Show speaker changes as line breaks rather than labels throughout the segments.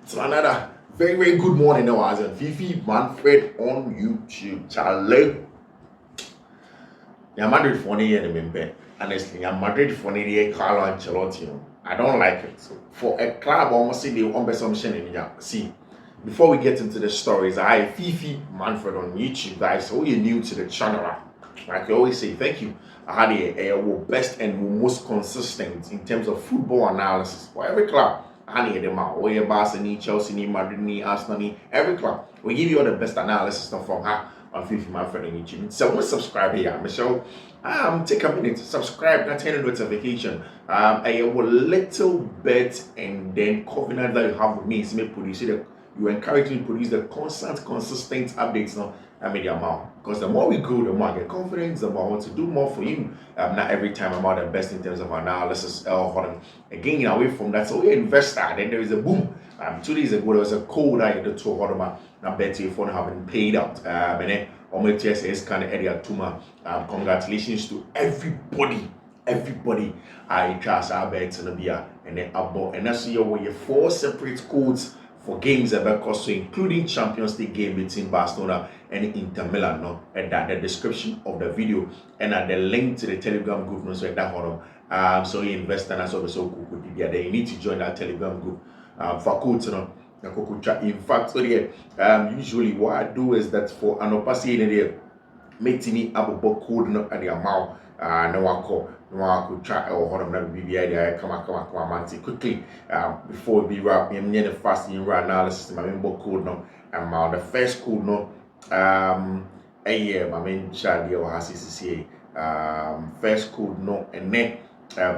to another very good morning now as in Fiifi-Manfred on YouTube. Charlie. Yeah, Madrid for the year, honestly. Yeah, Madrid for the year, Carlo Ancelotti. I don't like it. So for a club, almost see the one assumption in yeah. See, before we get into the stories, I Fiifi-Manfred on YouTube, guys. So you're new to the channel, like I always say, thank you. I had a best and most consistent in terms of football analysis for every club. I need them out. Where Barca, Chelsea, Madrid, Arsenal, every club. We give you all the best analysis stuff from her on Fiifi-Manfred on YouTube. So when subscribe here, Michelle, take a minute to subscribe, and turn on notification. A little bit and then covenant that you have with me is me produce it. You encourage me to produce the consistent updates now. I mean the amount, because the more we grow, the more I get confidence, the more I want to do more for you. Not every time I'm out the best in terms of analysis. Again, away from that, so we investor. Then there is a boom. 2 days ago there was a code I had to hold my Betway phone having paid out. And then on my TSS kind of area tuma. Congratulations to everybody. I trust our bets and beer and then about and that's your 4 separate codes for games about cost, including Champions League game between Barcelona and Inter Milan. No, and that the description of the video and at the link to the Telegram group. No, so that one. So you invest and also could be there. You need to join that Telegram group. For codes, no. In fact, so usually what I do is that for an opacity in there, make me have a book code at the amount. No one call. No one could try or hold on that BBI. Come on, quickly. Before we wrap, I'm near the fast in analysis. My main book code no. The first code no. A year, my main child or has CCA. First code no, and then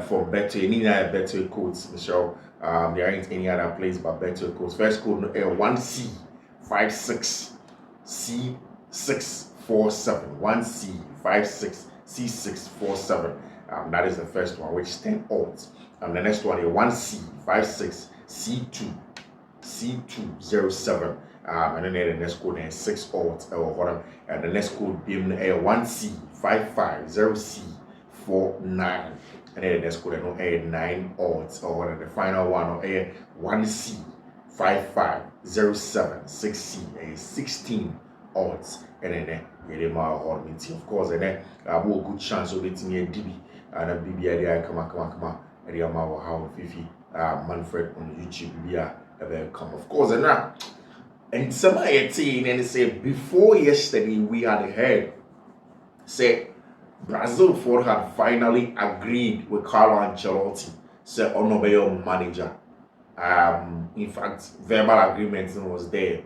for Betway, any other Betway codes, Michelle. There ain't any other place but Betway codes. First code no, 1C56 C647 1C56 C647. That is the first one, which is 10 odds. The next one is 1C56 C207. And then the next code is 6 odds. And the next code being 1C550C49. And then the next code is 9 odds. Or the final one is 1C5507 6C 16 odds. And then of course, and then I have a good chance of getting a DB and a BBI. Come on. And the amount of how Fiifi-Manfred on YouTube come. Of course, and now, and somebody saying and say before yesterday we had heard say Brazil had finally agreed with Carlo Ancelotti, say honorable manager. In fact, verbal agreement was there.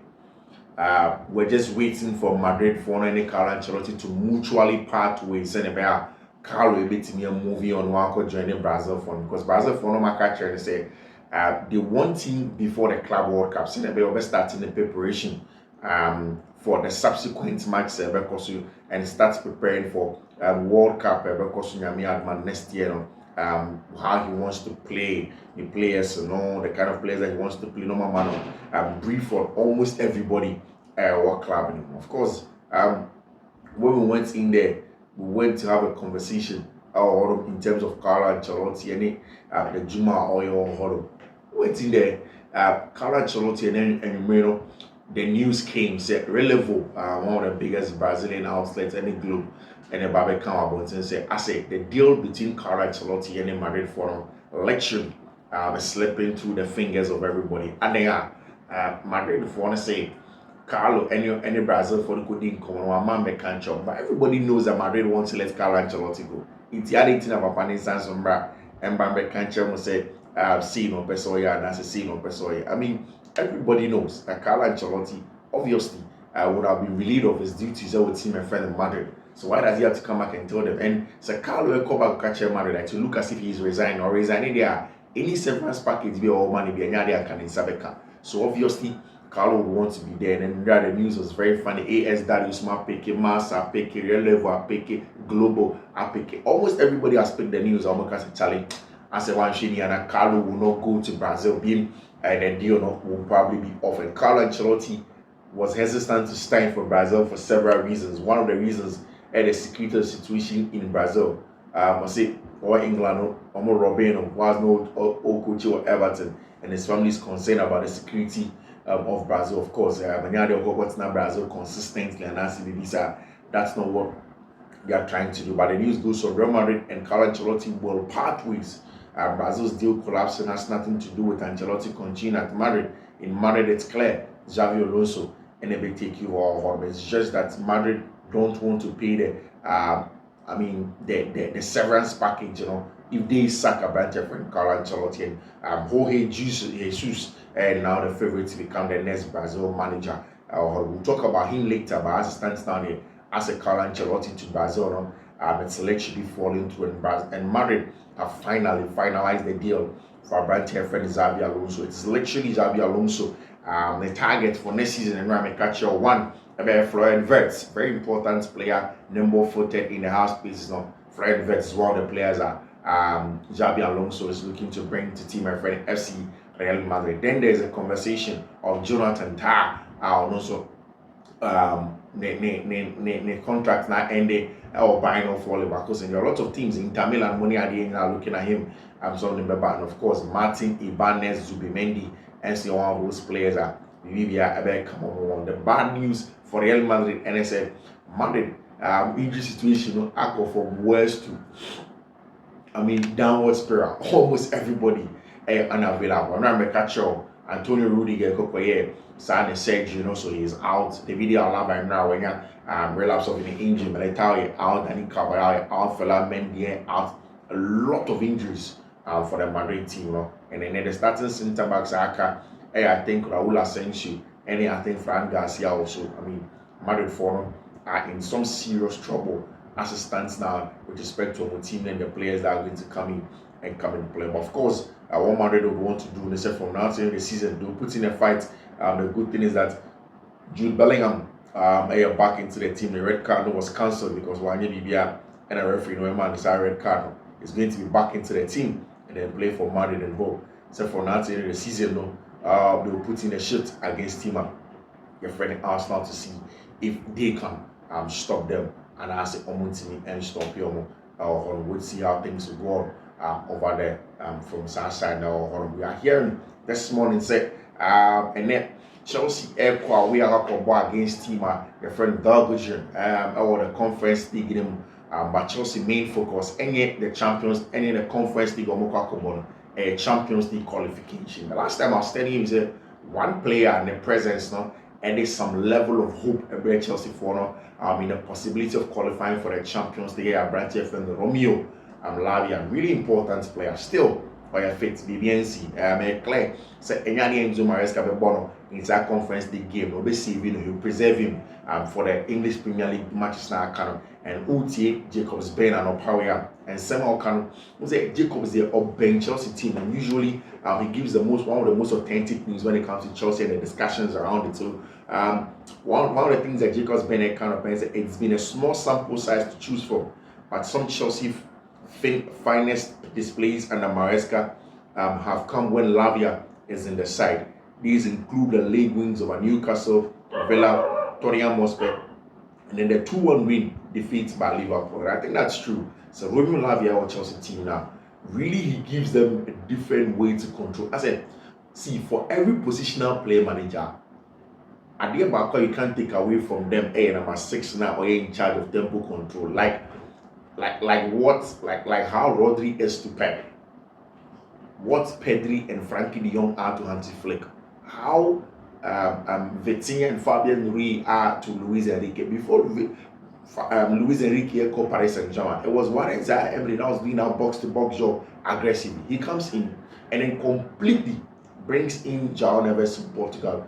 We're just waiting for Madrid for any Carlo Ancelotti to mutually part ways. And about Carlo a bit me a movie on one joining Brazil for because Brazil for no catcher and say they want him before the Club World Cup. So they'll be starting the preparation for the subsequent match and start preparing for World Cup because next year. How he wants to play the players, the kind of players that he wants to play. No man, brief for almost everybody. What club? Of course, when we went in there, we went to have a conversation. In terms of Carlo Ancelotti and the Juma Oil. Went in there, Carlo Ancelotti and then the news came said Relevo, one of the biggest Brazilian outlets in the globe. And the Barca come about and say, I say the deal between Carlo Ancelotti and the Madrid Forum literally slipping through the fingers of everybody. And they are Madrid Forum say Carlo any Brazil for the couldn't come on man make can't jump. But everybody knows that Madrid wants to let Carlo Ancelotti go. It's the other thing about Panis Sombra and Bambe Cancher will say see no Pesoya and I say see no Pesoya. I mean everybody knows that Carlo Ancelotti obviously would have been relieved of his duties with team and friend in Madrid. So why does he have to come back and tell them? And so Carlo will come back catch Madrid like to look as if he's resigning or resigning there. Any severance package be all money be any other can in Sabeka. So obviously Carlo would want to be there. And then the news was very funny. AS Darius Mapeke, Masa Peke, Relevo Apeke, Global Apeke. Almost everybody has picked the news. Almost as a challenge. As a one shiny and Carlo will not go to Brazil. Being and the deal will probably be off. And Carlo Ancelotti was hesitant to stand for Brazil for several reasons. One of the reasons the security situation in Brazil. I say or England or Robin was no coach or Everton. and his family is concerned about the security of Brazil. Of course, what's now Brazil consistently and that's not what they are trying to do. But the news goes on Real Madrid and Carlo Ancelotti will part ways. Brazil's deal collapsing has nothing to do with Ancelotti continuing at Madrid. In Madrid, it's clear Xavi Alonso and they will take you all. It's just that Madrid don't want to pay the severance package, if they sack a branch from Carlo Ancelotti and Jorge Jesus and now the favorite to become the next Brazil manager. We'll talk about him later, but as it stands now here, as a Carlo Ancelotti to Brazil, it's literally falling through and Madrid have finally finalized the deal for a branch friend Xabi Alonso. It's literally Xabi Alonso, the target for next season, and I'm catch your one. Florian Wirtz, very important player, number 40 in the house places. Florian Wirtz is one of the players that Xabi Alonso is looking to bring to team my friend FC Real Madrid. Then there's a conversation of Jonathan Tah, also the contract now ended or buying off Oliver because there are a lot of teams in Inter Milan money at the end now looking at him. So remember, and of course Martin Ibanez, Zubimendi, and so one of those players are come on. The bad news for Real Madrid and I said Madrid injury situation go from worst to downward spiral. Almost everybody unavailable. Remember catch Antonio Rudiger Kokoye Sane surgery, so he's out. The video allowed by now when relapse of an injury, but I tell you out, and Carvajal out, Fela Mendy out, a lot of injuries for the Madrid team, and then the starting center backs I think Raul Asensio, and I think Fran Garcia also. Madrid forum are in some serious trouble as it stands now with respect to the team and the players that are going to come in and play. But of course, what Madrid would want to do, they said from now to the season, they'll put in a fight. The good thing is that Jude Bellingham back into the team. The red card was cancelled because Wanye Bibia and a referee, decided red card is going to be back into the team and then play for Madrid and hope. So for now to the season, they will put in a shit against Tima, your friend Arsenal, to see if they can stop them and ask the Omuntini and stop you. We'll see how things will go on over there from Southside now. We are hearing this morning say and then Chelsea Airqua we are going against Tima, your friend Dalgojian or the Conference League them. But Chelsea main focus any the Champions, any the Conference League or a Champions League qualification. The last time I was telling you, is one player and the presence and there's some level of hope about Chelsea for in the possibility of qualifying for the Champions League. Branch friend Romeo Lavia, really important player still. Or fit BBNC, clear. Say any Enzo Maresca Bono in that Conference League game, no be saving you preserve him for the English Premier League matches now and OTA Jacobs Ben and Oparia and somehow can say Jacobs the up bench Chelsea team, and usually he gives one of the most authentic news when it comes to Chelsea and the discussions around it. So one of the things that Jacobs Ben it's been a small sample size to choose from, but some Chelsea finest displays under Maresca have come when Lavia is in the side. These include the late wins over Newcastle, Villa, Tottenham Hotspur, and then the 2-1 win defeat by Liverpool. And I think that's true. So Romeo Lavia or Chelsea team now, really he gives them a different way to control. I said, see, for every positional player manager, at the back you can't take away from them number 6 now or in charge of tempo control. Like how Rodri is to Pep, what Pedri and Frankie de Jong are to Hansi Flick, how Vitinha and Fabian Ruiz are to Luis Enrique. Before Luis Enrique called Paris Saint-Germain, it was one exact Emery that was doing our box-to-box job aggressively. He comes in and then completely brings in João Neves from Portugal.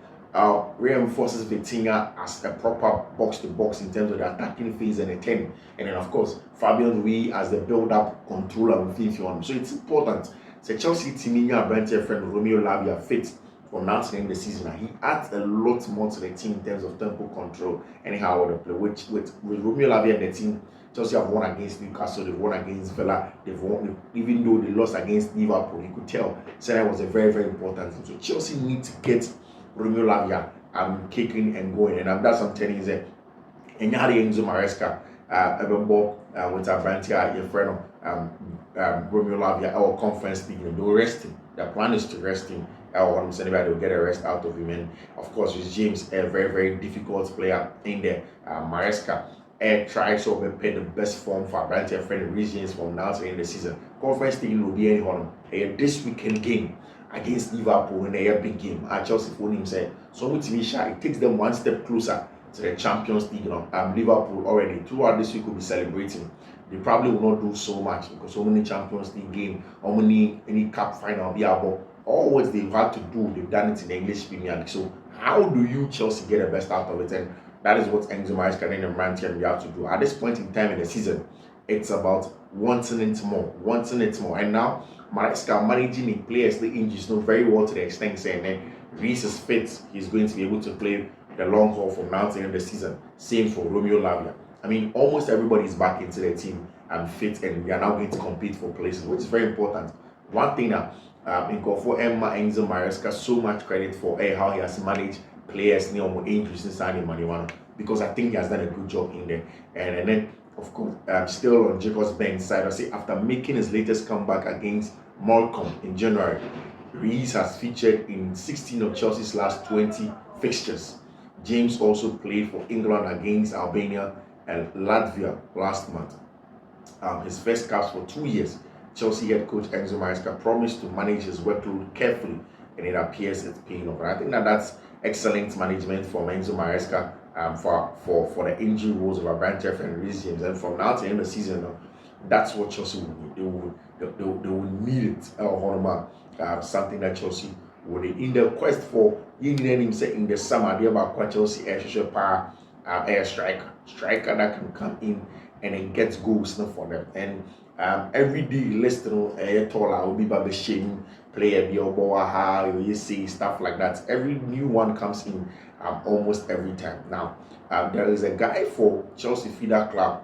Reinforces Vitinha as a proper box-to-box in terms of the attacking phase and the 10. And then, of course, Fabian Ruiz as the build-up controller with Fiifi-Manfred. So it's important. So Chelsea team, friend Romeo Lavia fit from now to the end of the season. He adds a lot more to the team in terms of tempo control and how they play. With Romeo Lavia and the team, Chelsea have won against Newcastle, they've won against Villa, they've won, even though they lost against Liverpool, you could tell. So that was a very, very important thing. So Chelsea need to get Romeo Lavia kicking and going, and that's what I'm telling you that Enzo Maresca with a brand here, your friend Romeo Lavia, our Conference League, they'll rest him. The plan is to rest him Anybody will get a rest out of him. And of course, with James, a very, very difficult player in there. Maresca tries to pay the best form for Abrante friend regions from now to the end of the season. Conference League will be on this weekend game against Liverpool in a big game. Chelsea for him said, so with Misha, it takes them one step closer to the Champions League. Liverpool already throughout this week will be celebrating. They probably will not do so much because so many Champions League game, how many any cup final be about. All what they've had to do, they've done it in the English Premier League. So how do you Chelsea get the best out of it? And that is what Enzo Maresca and Brandt and we have to do. At this point in time in the season, it's about wanting it more. And now Maresca managing the players, the injuries, very well to the extent saying Reece is fit, he's going to be able to play the long haul from now to the end of the season. Same for Romeo Lavia. I mean, almost everybody is back into the team and fit, and we are now going to compete for places, which is very important. One thing that for Emma Enzo Maresca so much credit for how he has managed players near injuries inside the money, because I think he has done a good job in there. And then of course still on Jacob's bench side, I say after making his latest comeback against Morecambe in January, Reece has featured in 16 of Chelsea's last 20 fixtures. James also played for England against Albania and Latvia last month. His first caps for 2 years. Chelsea head coach Enzo Maresca promised to manage his workload carefully, and it appears it's paying off. And I think that's excellent management from Enzo Maresca for the injury woes of Abrante and Reece James. And from now to the end of the season, that's what Chelsea will need. They will need it. Something that Chelsea would need in the quest for in the summer. They about Chelsea air striker that can come in and then get goals for them. And every day listing taller will be by the shame player you see stuff like that. Every new one comes in almost every time. Now there is a guy for Chelsea feeder club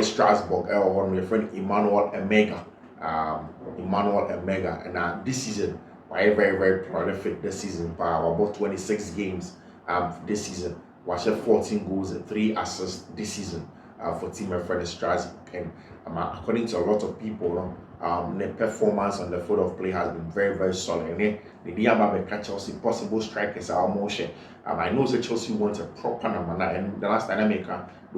Strasbourg my friend Emmanuel Emega, and this season very, very prolific this season, about 26 games this season. Was 14 goals and 3 assists this season for team my friend Strasbourg. And according to a lot of people, the performance on the field of play has been very, very solid. And then the Diababa Chelsea possible strikers are almost I know that Chelsea wants a proper number 9, and the last time they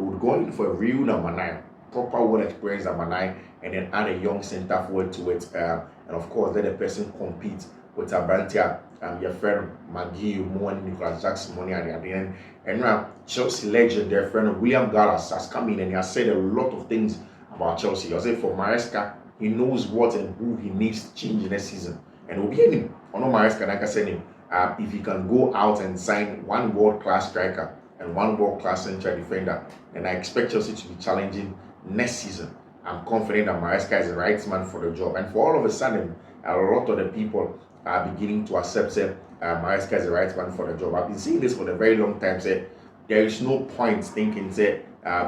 would go in for a real number 9, proper well experienced number 9, and then add a young centre forward to it, and of course let the person compete with Abrantia, your friend Maggie, Moan, Nicolas Jackson, money at the end. And now Chelsea legend, their friend William Gallas has come in and he has said a lot of things about Chelsea. I say for Maresca, he knows what and who he needs to change in this season, and it will be him. I know Maresca, like I said, him. If he can go out and sign one world-class striker and one world-class central defender, then I expect Chelsea to be challenging next season. I'm confident that Maresca is the right man for the job. And for all of a sudden, a lot of the people are beginning to accept that Maresca is the right man for the job. I've been saying this for a very long time. Say there is no point thinking that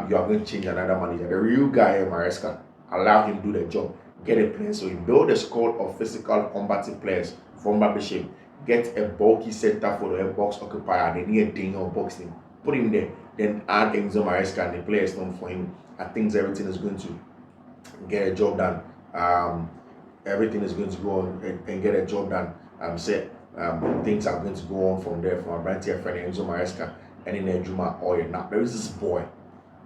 you are going to change another manager. The real guy, Maresca, allow him to do the job, get a player. So he build a squad of physical, combative players from Babishim. Get a bulky center for the box occupier. They need a thing on boxing. Put him there. Then add Enzo Maresca and the players done for him. I think everything is going to get a job done. Everything is going to go on and get a job done. Things are going to go on from there from Abrante friend Enzo Maresca and in Ejuma Oil. Now there is this boy,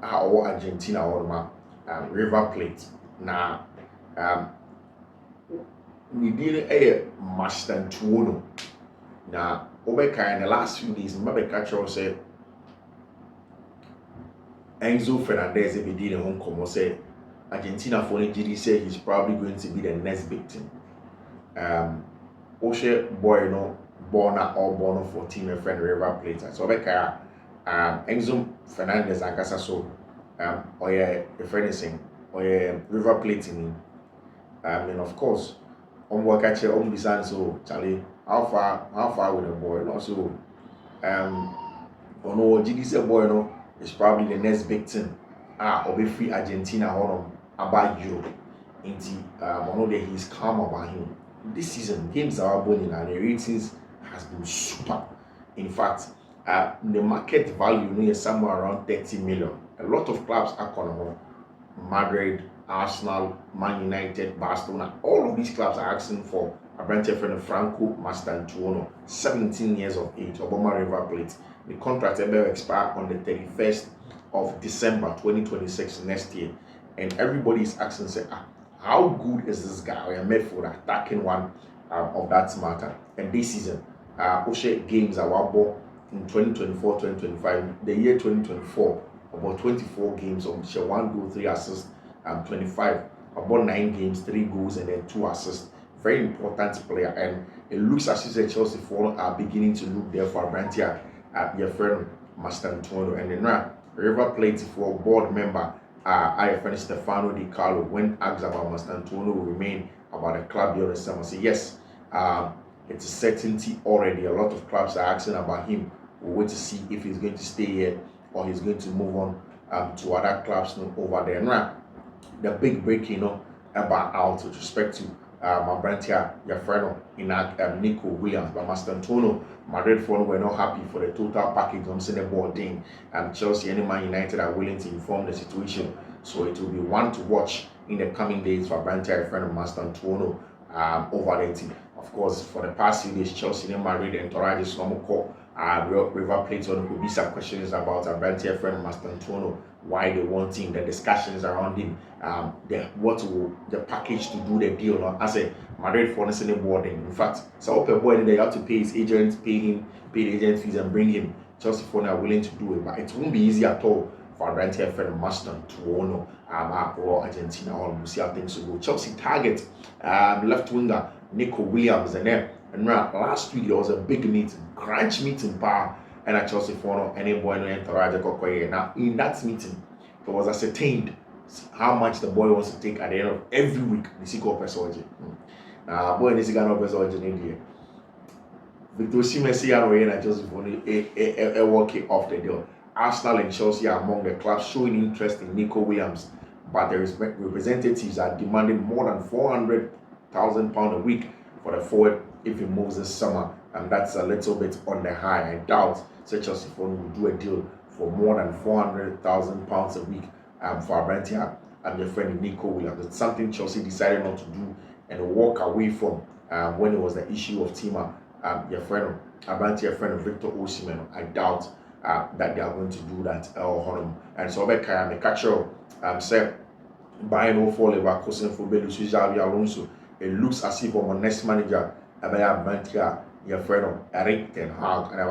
our Argentina or River Plate. Now we did a master tuono. Now Obeka in the last few days, Mabeka Charles said Enzo Fernandez if he did a home come say Argentina for GD said he's probably going to be the next victim. Oshe boy no born or born for team and friend River Plate. So Obeka Enzo Fernandez Agasa so the friend is saying River Plate in and of course work so Charlie how far with the boy and also GD said boy no is probably the next victim or be free Argentina about Europe into he's calm about him. This season games are burning and the ratings has been super. In fact the market value is somewhere around 30 million. A lot of clubs are calling Madrid, Arsenal, Man United, Barcelona, all of these clubs are asking for Abrante friend Franco Mastantuono, 17 years of age, Obama River Plate. The contract will expire on the 31st of December 2026 next year. And everybody is asking, say, how good is this guy? We are made for the attacking one of that matter. And this season, Oshe games are ball in 2024-2025. The year 2024, about 24 games of 1 goal, 3 assists, 25, about 9 games, 3 goals, and then 2 assists. Very important player, and it looks as if Chelsea are beginning to look there for Abrante at your friend Mastantuono. And then River Plate for board member our friend Stefano Di Carlo, when asked about Mastantuono will remain about the club during the summer, say yes, it's a certainty already. A lot of clubs are asking about him. We'll wait to see if he's going to stay here or he's going to move on to other clubs over there. Now, the big break, about out with respect to Abrante, your friend in Nico Williams, but Mastantuono, Madrid were not happy for the total package. I'm saying the boarding. Chelsea and Man United are willing to inform the situation, so it will be one to watch in the coming days for Abrante, your friend Mastantuono, over the team. Of course, for the past few days, Chelsea and Madrid and Torres normal call River Plate on could be some questions about Abrante, your friend Mastantuono, why they want him, the discussions around him, the package to do the deal. I say Madrid for the boarding. In fact, so per boy they have to pay his agent, pay the agent fees and bring him. Chelsea for are willing to do it, but it won't be easy at all for Abrante friend Mastantuono or Argentina. We'll see how things will go. Chelsea target left winger Nico Williams, and then last week there was a big meeting, crunch meeting and at Chelsea for any boy no enter. Now in that meeting, it was ascertained how much the boy wants to take at the end of every week. The Nico Pesoji. Now boy this guy no Pesoji in India. Victor Simesi and Chelsea for a walking off the deal. Arsenal and Chelsea are among the clubs showing interest in Nico Williams, but the representatives are demanding more than £400,000 a week for the forward if he moves this summer, and that's a little bit on the high. I doubt Chelsea will do a deal for more than £400,000 a week for Abrante and your friend Nico Williams. It's something Chelsea decided not to do and walk away from when it was the issue of Tima, your friend Abrante, your friend Victor Osimhen. I doubt that they are going to do that and so I catch said buying all for Leverkusen for Belusi Xavi Alonso. It looks as if our next manager Abrante, your friend Eric Ten Hag, and I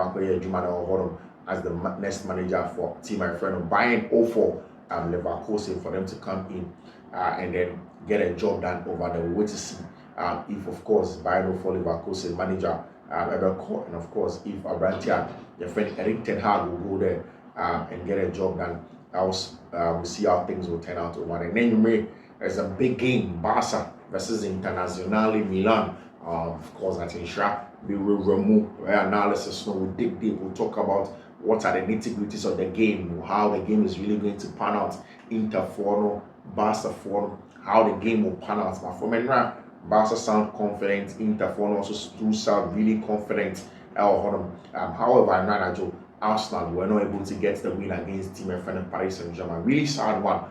as the next manager for team, my friend buying all for Leverkusen for them to come in and then get a job done over there. We wait to see if, of course, buying all for Leverkusen manager Evercourt, and of course, if Abrante, your friend Eric Ten Hag will go there and get a job done. Else, we'll see how things will turn out over there. And then there's a big game, Barca versus Internazionale Milan. Of course, I think we will remove analysis. We'll dig deep. We'll talk about what are the nitty-gritties of the game, how the game is really going to pan out. Inter for Barca for how the game will pan out. But for me, Barca sound confident. Inter for also do sound really confident. However, Arsenal were not able to get the win against Team friend Paris Saint-Germain. Really sad one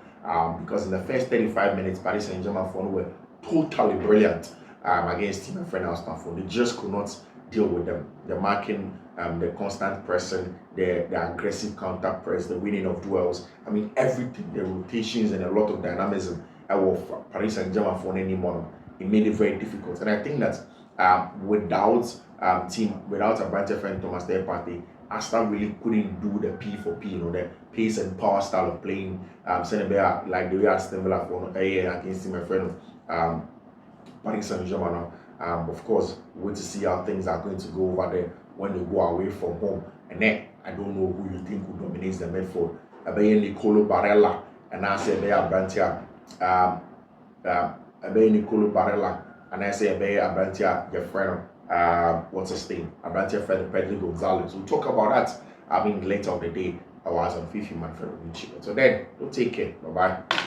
because in the first 35 minutes, Paris Saint-Germain were totally brilliant against Team friend Arsenal. They just could not deal with them. The marking, the constant pressing, the aggressive counter press, the winning of duels. I mean, everything, the rotations and a lot of dynamism for Paris Saint-Germain for anymore. It made it very difficult. And I think that without Abrante friend Thomas Partey, Arsenal really couldn't do the P for P, the pace and power style of playing. Like the way Aston Villa for against my friend Paris Saint-Germain. Of course, wait to see how things are going to go over there when they go away from home. And then I don't know who you think will dominate the midfield. Nicolo Barella and I say Abrante. Nicolo Barella and I say Abrante, your friend. What's his name? Abrante friend Pedro Gonzalez. We'll talk about that. Later on the day. I was on Fiifi-Manfred. So then, don't take care. Bye bye.